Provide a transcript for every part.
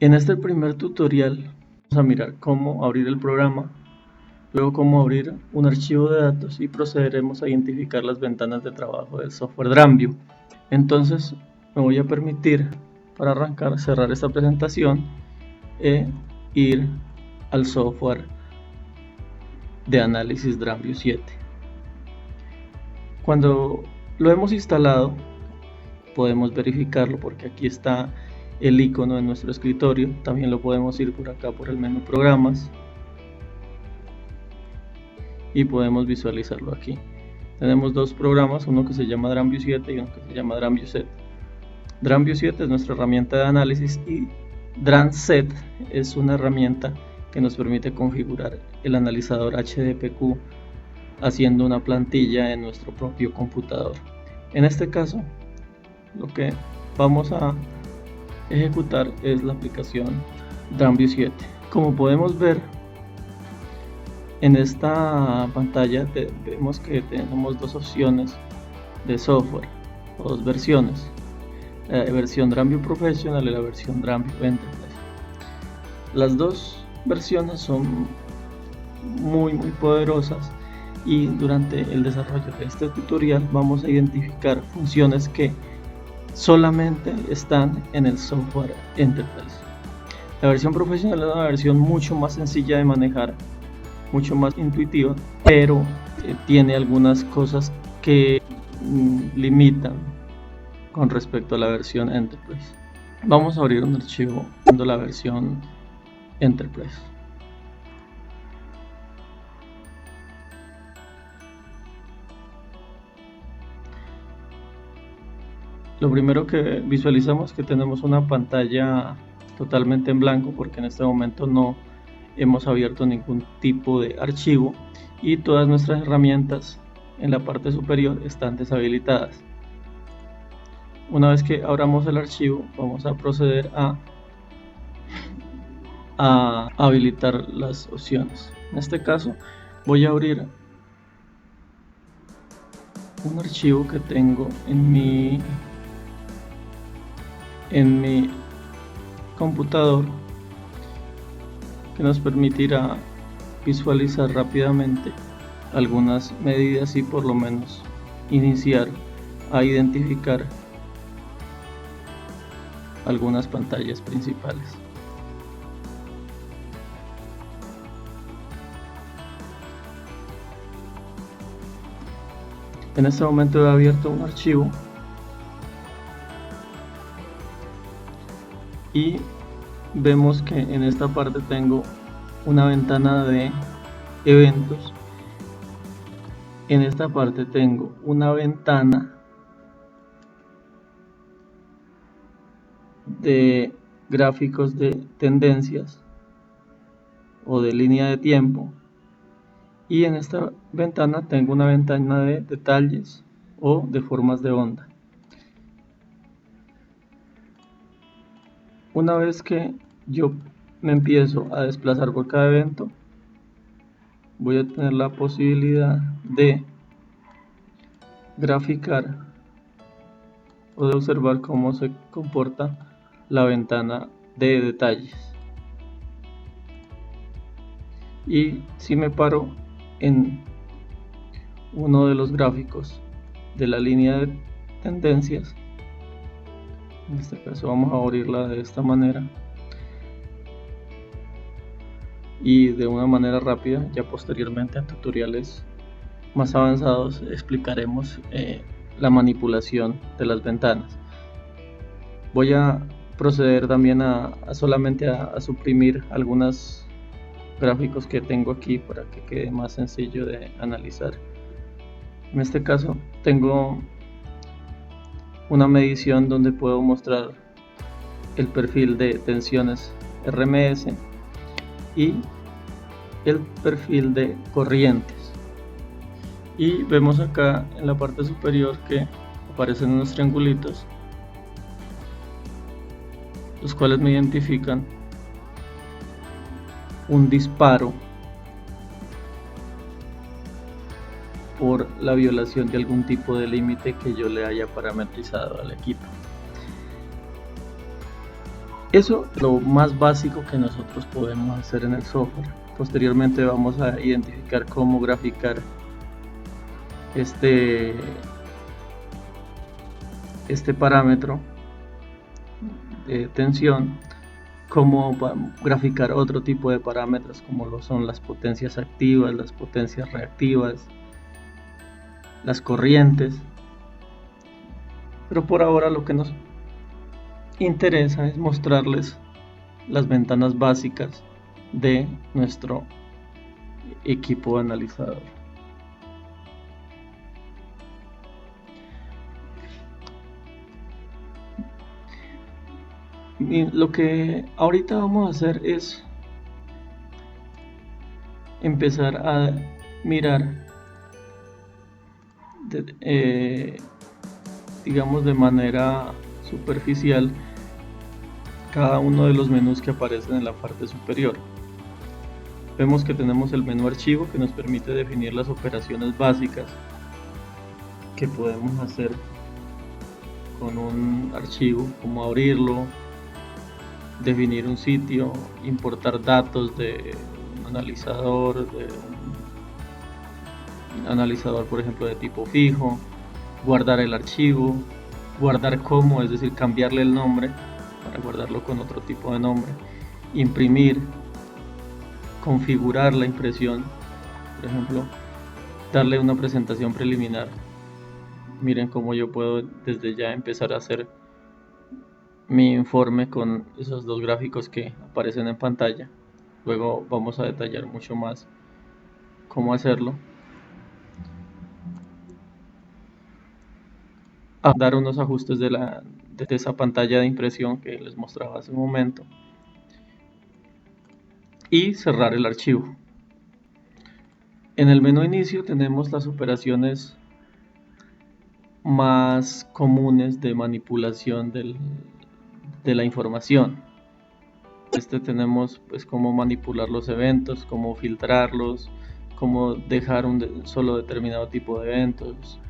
En este primer tutorial vamos a mirar cómo abrir el programa, luego cómo abrir un archivo de datos y procederemos a identificar las ventanas de trabajo del software DramView. Entonces me voy a permitir, para arrancar, cerrar esta presentación e ir al software de análisis DramView 7. Cuando lo hemos instalado podemos verificarlo porque aquí está el icono de nuestro escritorio. También lo podemos ir por acá por el menú programas y podemos visualizarlo aquí. Tenemos dos programas, uno que se llama DramView 7 y uno que se llama DramView Set. DramView 7 es nuestra herramienta de análisis y DramSet es una herramienta que nos permite configurar el analizador HDPQ haciendo una plantilla en nuestro propio computador. En este caso, lo que vamos a ejecutar es la aplicación DramView 7. Como podemos ver en esta pantalla, vemos que tenemos dos opciones de software o dos versiones, la versión DramView Professional y la versión DramView Enterprise. Las dos versiones son muy poderosas y durante el desarrollo de este tutorial vamos a identificar funciones que solamente están en el software Enterprise. La versión profesional es una versión mucho más sencilla de manejar, mucho más intuitiva, pero tiene algunas cosas que limitan con respecto a la versión Enterprise. Vamos a abrir un archivo usando la versión Enterprise. Lo primero que visualizamos es que tenemos una pantalla totalmente en blanco porque en este momento no hemos abierto ningún tipo de archivo y todas nuestras herramientas en la parte superior están deshabilitadas. Una vez que abramos el archivo vamos a proceder a habilitar las opciones. En este caso voy a abrir un archivo que tengo en mi computador que nos permitirá visualizar rápidamente algunas medidas y por lo menos iniciar a identificar algunas pantallas principales. En este momento he abierto un archivo y vemos que en esta parte tengo una ventana de eventos. En esta parte tengo una ventana de gráficos de tendencias o de línea de tiempo, y en esta ventana tengo una ventana de detalles o de formas de onda. Una vez que yo me empiezo a desplazar por cada evento, voy a tener la posibilidad de graficar o de observar cómo se comporta la ventana de detalles. Y si me paro en uno de los gráficos de la línea de tendencias, en este caso vamos a abrirla de esta manera y de una manera rápida. Ya posteriormente en tutoriales más avanzados explicaremos la manipulación de las ventanas. Voy a proceder también solamente a suprimir algunos gráficos que tengo aquí para que quede más sencillo de analizar. En este caso tengo una medición donde puedo mostrar el perfil de tensiones RMS y el perfil de corrientes, y vemos acá en la parte superior que aparecen unos triangulitos, los cuales me identifican un disparo por la violación de algún tipo de límite que yo le haya parametrizado al equipo. Eso es lo más básico que nosotros podemos hacer en el software. Posteriormente vamos a identificar cómo graficar este parámetro de tensión, cómo graficar otro tipo de parámetros como lo son las potencias activas, las potencias reactivas, las corrientes. Pero por ahora lo que nos interesa es mostrarles las ventanas básicas de nuestro equipo analizador. Y lo que ahorita vamos a hacer es empezar a mirar digamos de manera superficial cada uno de los menús que aparecen en la parte superior. Vemos que tenemos el menú archivo, que nos permite definir las operaciones básicas que podemos hacer con un archivo, como abrirlo, definir un sitio, importar datos de un analizador, por ejemplo de tipo fijo, guardar el archivo, guardar como, es decir, cambiarle el nombre para guardarlo con otro tipo de nombre, imprimir, configurar la impresión, por ejemplo, darle una presentación preliminar. Miren cómo yo puedo desde ya empezar a hacer mi informe con esos dos gráficos que aparecen en pantalla. Luego vamos a detallar mucho más cómo hacerlo. A dar unos ajustes de esa pantalla de impresión que les mostraba hace un momento y cerrar el archivo. En el menú inicio tenemos las operaciones más comunes de manipulación de la información. Tenemos pues cómo manipular los eventos, cómo filtrarlos, cómo dejar un solo determinado tipo de eventos.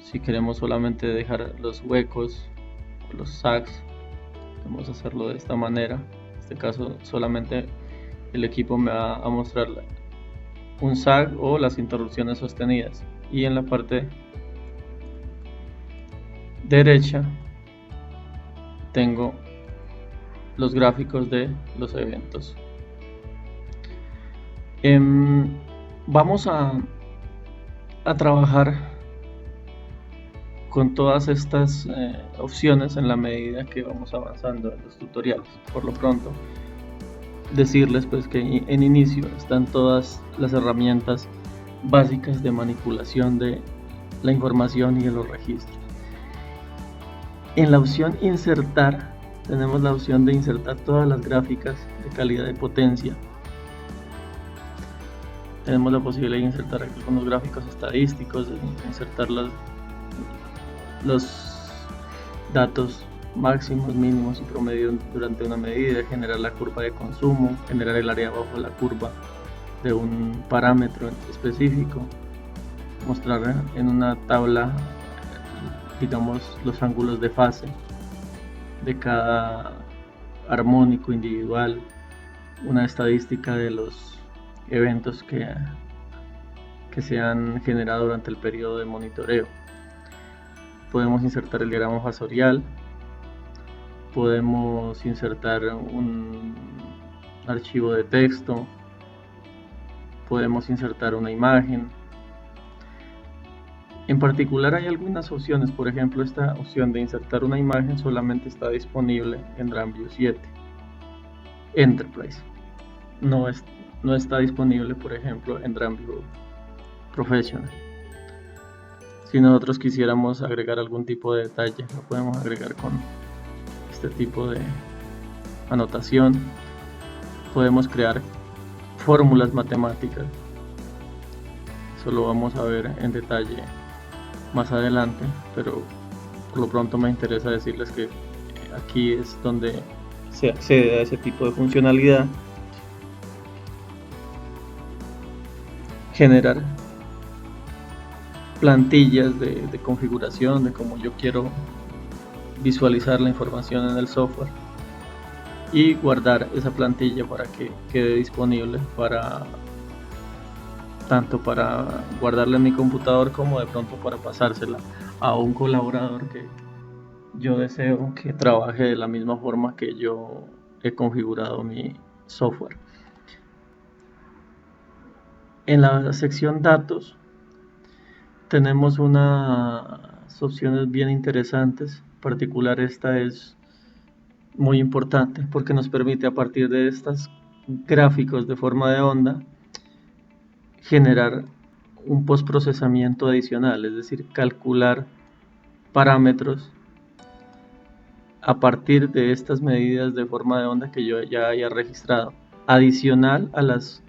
Si queremos solamente dejar los huecos o los sags, podemos hacerlo de esta manera. En este caso solamente el equipo me va a mostrar un sag o las interrupciones sostenidas, y en la parte derecha tengo los gráficos de los eventos. Vamos a trabajar con todas estas opciones en la medida que vamos avanzando en los tutoriales. Por lo pronto, decirles pues que en inicio están todas las herramientas básicas de manipulación de la información y de los registros. En la opción insertar tenemos la opción de insertar todas las gráficas de calidad de potencia. Tenemos la posibilidad de insertar algunos gráficos estadísticos, de insertar los datos máximos, mínimos y promedio durante una medida, generar la curva de consumo, generar el área bajo la curva de un parámetro específico, mostrar en una tabla, digamos, los ángulos de fase de cada armónico individual, una estadística de los eventos que se han generado durante el periodo de monitoreo. Podemos insertar el diagrama fasorial, podemos insertar un archivo de texto, podemos insertar una imagen. En particular hay algunas opciones, por ejemplo esta opción de insertar una imagen solamente está disponible en DramView 7 Enterprise, no está disponible por ejemplo en DramView Professional. Si nosotros quisiéramos agregar algún tipo de detalle, lo podemos agregar con este tipo de anotación. Podemos crear fórmulas matemáticas, eso lo vamos a ver en detalle más adelante, pero por lo pronto me interesa decirles que aquí es donde se accede a ese tipo de funcionalidad. Generar plantillas de configuración de cómo yo quiero visualizar la información en el software. y guardar esa plantilla para que quede disponible tanto para guardarla en mi computador como de pronto para pasársela a un colaborador que yo deseo que trabaje de la misma forma que yo he configurado mi software. En la sección datos tenemos unas opciones bien interesantes. En particular, esta es muy importante porque nos permite, a partir de estos gráficos de forma de onda, generar un postprocesamiento adicional, es decir, calcular parámetros a partir de estas medidas de forma de onda que yo ya haya registrado, adicional a los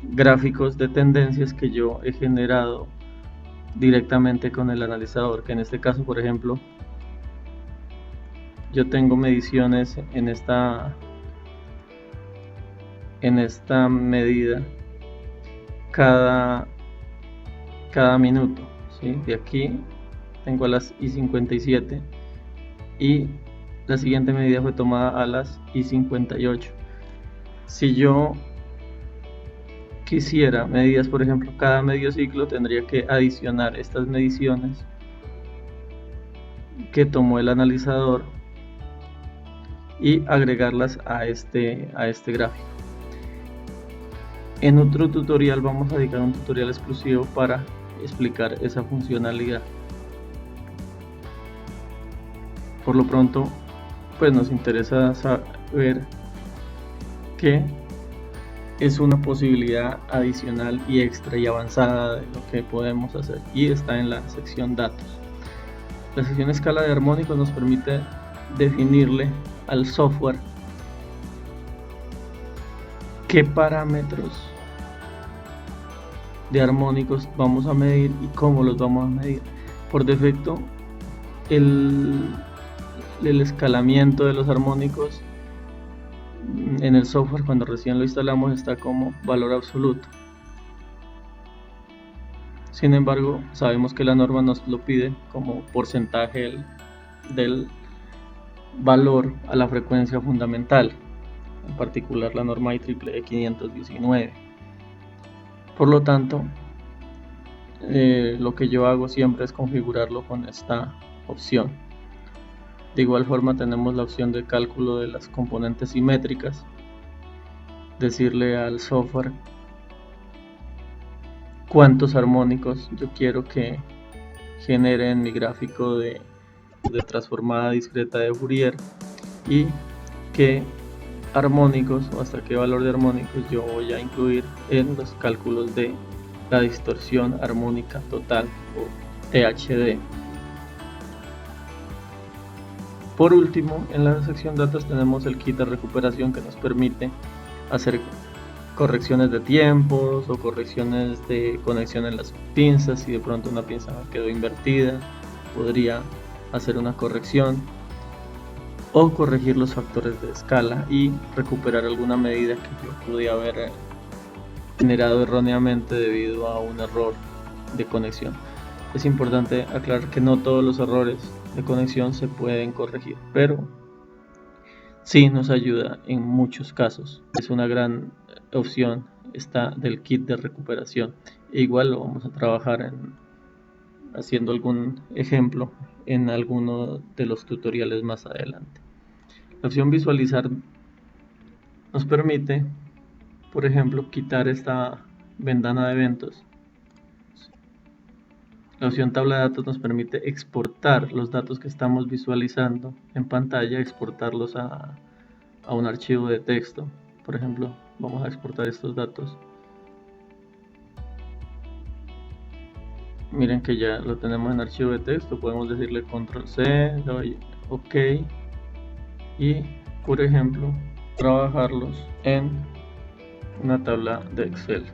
gráficos de tendencias que yo he generado directamente con el analizador, que en este caso, por ejemplo, yo tengo mediciones en esta medida cada minuto, ¿sí? De aquí tengo a las I57 y la siguiente medida fue tomada a las I58. Si yo quisiera medidas, por ejemplo, cada medio ciclo, tendría que adicionar estas mediciones que tomó el analizador y agregarlas a este gráfico. En otro tutorial vamos a dedicar un tutorial exclusivo para explicar esa funcionalidad. Por lo pronto, pues nos interesa saber que es una posibilidad adicional y extra y avanzada de lo que podemos hacer, y está en la sección datos. La sección escala de armónicos nos permite definirle al software qué parámetros de armónicos vamos a medir y cómo los vamos a medir. Por defecto, el escalamiento de los armónicos en el software, cuando recién lo instalamos, está como valor absoluto. Sin embargo, sabemos que la norma nos lo pide como porcentaje del valor a la frecuencia fundamental, en particular la norma IEEE 519. Por lo tanto, lo que yo hago siempre es configurarlo con esta opción. De igual forma, tenemos la opción de cálculo de las componentes simétricas, decirle al software cuántos armónicos yo quiero que genere en mi gráfico de transformada discreta de Fourier y qué armónicos o hasta qué valor de armónicos yo voy a incluir en los cálculos de la distorsión armónica total o THD. Por último, en la sección datos tenemos el kit de recuperación que nos permite hacer correcciones de tiempos o correcciones de conexión en las pinzas. Si de pronto una pinza quedó invertida, podría hacer una corrección o corregir los factores de escala y recuperar alguna medida que yo pude haber generado erróneamente debido a un error de conexión. Es importante aclarar que no todos los errores de conexión se pueden corregir, pero sí nos ayuda en muchos casos. Es una gran opción esta del kit de recuperación. E igual lo vamos a trabajar haciendo algún ejemplo en alguno de los tutoriales más adelante. La opción visualizar nos permite, por ejemplo, quitar esta ventana de eventos. La opción tabla de datos nos permite exportar los datos que estamos visualizando en pantalla, exportarlos a un archivo de texto. Por ejemplo, vamos a exportar estos datos. Miren que ya lo tenemos en archivo de texto. Podemos decirle control C, le doy OK y, por ejemplo, trabajarlos en una tabla de Excel.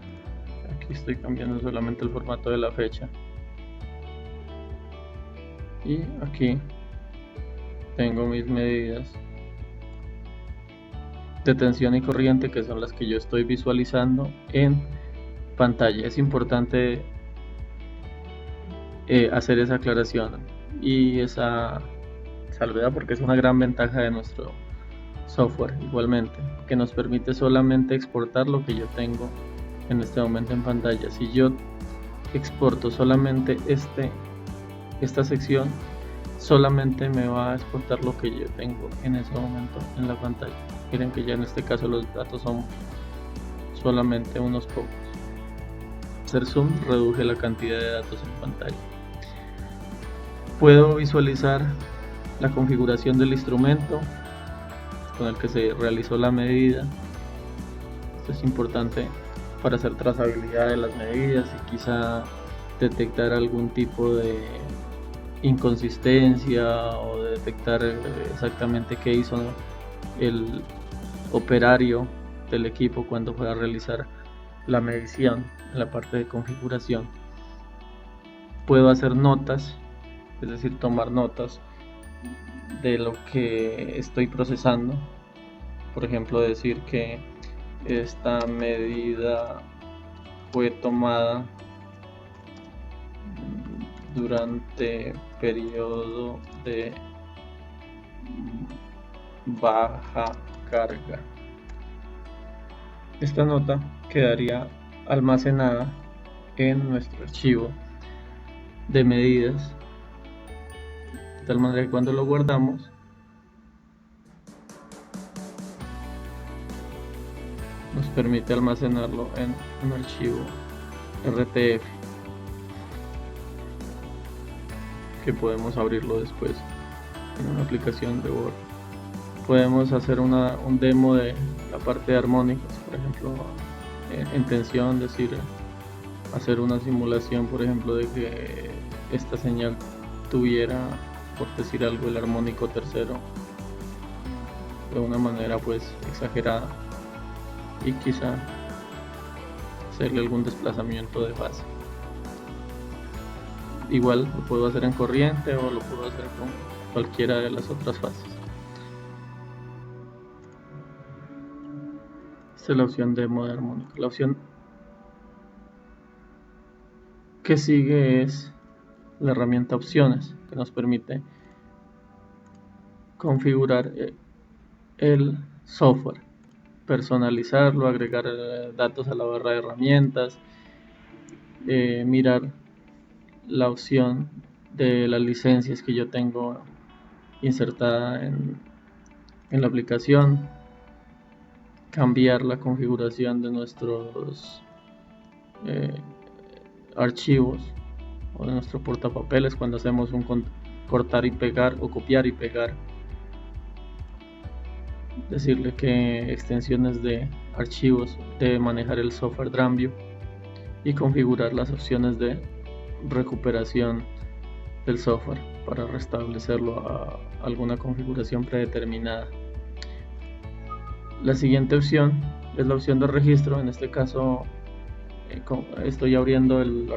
Aquí estoy cambiando solamente el formato de la fecha. Y aquí tengo mis medidas de tensión y corriente, que son las que yo estoy visualizando en pantalla. Es importante hacer esa aclaración y esa salvedad, porque es una gran ventaja de nuestro software igualmente, que nos permite solamente exportar lo que yo tengo en este momento en pantalla. Si yo exporto solamente esta sección, solamente me va a exportar lo que yo tengo en ese momento en la pantalla. Miren que ya en este caso los datos son solamente unos pocos. Hacer zoom reduje la cantidad de datos en pantalla. Puedo visualizar la configuración del instrumento con el que se realizó la medida. Esto es importante para hacer trazabilidad de las medidas y quizá detectar algún tipo de inconsistencia o de detectar exactamente qué hizo el operario del equipo cuando fue a realizar la medición en la parte de configuración. Puedo hacer notas, es decir, tomar notas de lo que estoy procesando. Por ejemplo, decir que esta medida fue tomada durante periodo de baja carga. Esta nota quedaría almacenada en nuestro archivo de medidas, de tal manera que cuando lo guardamos nos permite almacenarlo en un archivo RTF que podemos abrirlo después en una aplicación de Word. Podemos hacer un demo de la parte de armónicos, por ejemplo, en tensión, hacer una simulación, por ejemplo, de que esta señal tuviera, por decir algo, el armónico tercero de una manera pues exagerada y quizá hacerle algún desplazamiento de fase. Igual lo puedo hacer en corriente o lo puedo hacer con cualquiera de las otras fases. Esta es la opción demo de armónica. La opción que sigue es la herramienta opciones, que nos permite configurar el software, personalizarlo, agregar datos a la barra de herramientas, mirar la opción de las licencias que yo tengo insertada en la aplicación, cambiar la configuración de nuestros archivos o de nuestro portapapeles cuando hacemos un cortar y pegar o copiar y pegar, decirle qué extensiones de archivos debe manejar el software DramView y configurar las opciones de recuperación del software para restablecerlo a alguna configuración predeterminada. La siguiente opción es la opción de registro. En este caso estoy abriendo el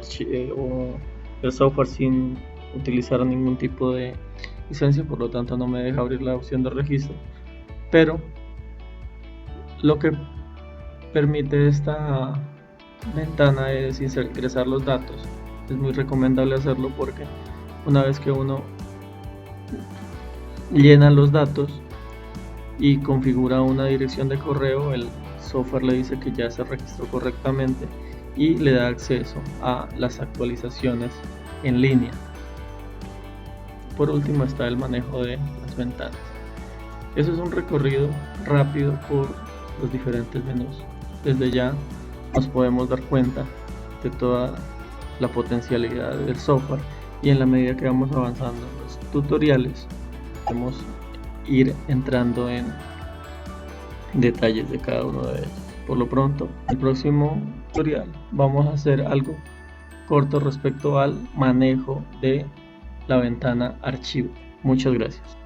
software sin utilizar ningún tipo de licencia, por lo tanto no me deja abrir la opción de registro, pero lo que permite esta ventana es ingresar los datos. Es muy recomendable hacerlo porque una vez que uno llena los datos y configura una dirección de correo, el software le dice que ya se registró correctamente y le da acceso a las actualizaciones en línea. Por último está el manejo de las ventanas. Eso es un recorrido rápido por los diferentes menús. Desde ya nos podemos dar cuenta de toda la potencialidad del software y en la medida que vamos avanzando en los tutoriales podemos ir entrando en detalles de cada uno de ellos. Por lo pronto, en el próximo tutorial vamos a hacer algo corto respecto al manejo de la ventana archivo. Muchas gracias.